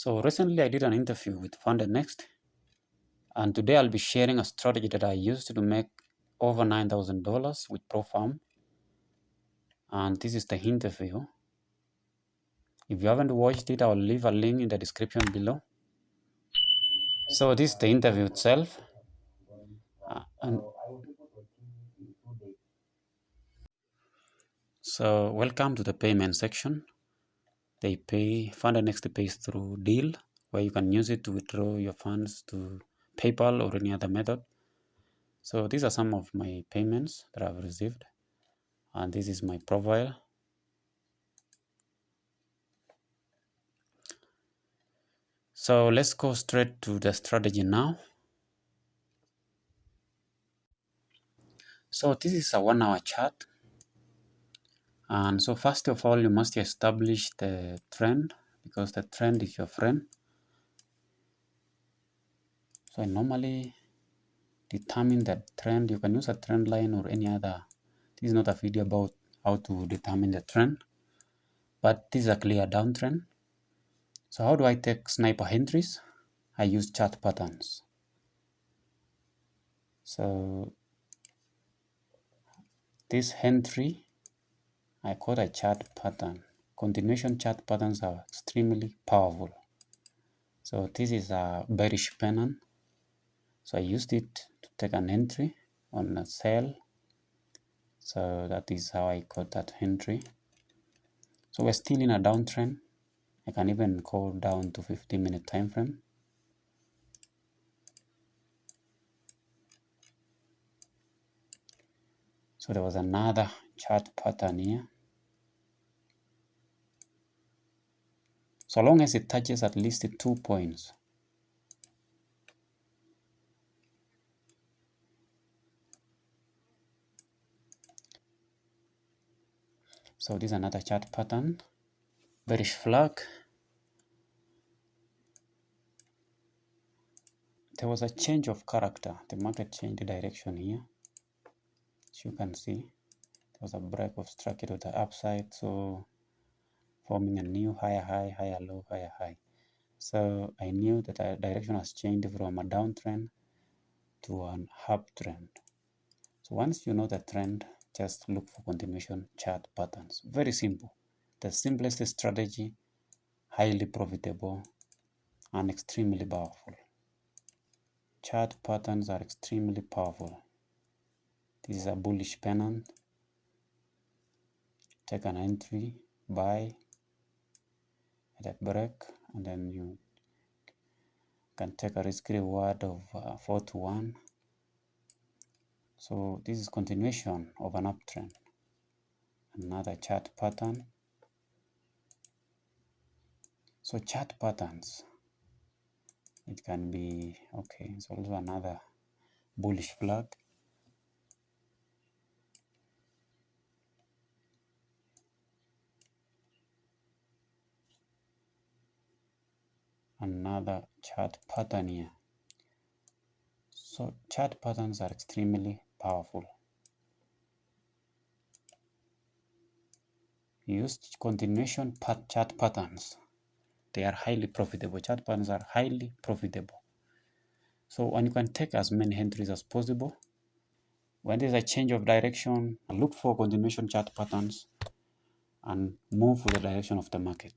So recently I did an interview with Founder Next, and today I'll be sharing a strategy that I used to make over $9,000 with ProFarm. And this is the interview. If you haven't watched it, I'll leave a link in the description below. So this is the interview itself. So welcome to the payment section. Founder Next pays through Deal, where you can use it to withdraw your funds to PayPal or any other method. So these are some of my payments that I've received, and this is my profile. So let's go straight to the strategy now. So this is a 1 hour chart. And so first of all, you must establish the trend, because the trend is your friend. So I normally determine that trend. You can use a trend line or any other. This is not a video about how to determine the trend, but this is a clear downtrend. So how do I take sniper entries? I use chart patterns. So this entry, I call a chart pattern. Continuation chart patterns are extremely powerful. So this is a bearish pennant. So I used it to take an entry on a sell. So that is how I got that entry. So we're still in a downtrend. I can even go down to 15-minute time frame. So there was another chart pattern here. So long as it touches at least 2 points. So this is another chart pattern. Bearish flag. There was a change of character. The market changed direction here. As you can see, there was a break of structure to the upside, so forming a new higher high, higher low, higher high. So I knew that the direction has changed from a downtrend to an uptrend. So once you know the trend, just look for continuation chart patterns. Very simple. The simplest strategy, highly profitable, and extremely powerful. Chart patterns are extremely powerful. This is a bullish pennant. Take an entry, buy at a break, and then you can take a risk reward of 4 to 1. So this is continuation of an uptrend. Another chart pattern. So chart patterns, it can be okay. It's also another bullish flag. Another chart pattern here. So chart patterns are extremely powerful. Use continuation chart patterns. They are highly profitable. Chart patterns are highly profitable. So when you can take as many entries as possible, when there's a change of direction, look for continuation chart patterns and move with the direction of the market.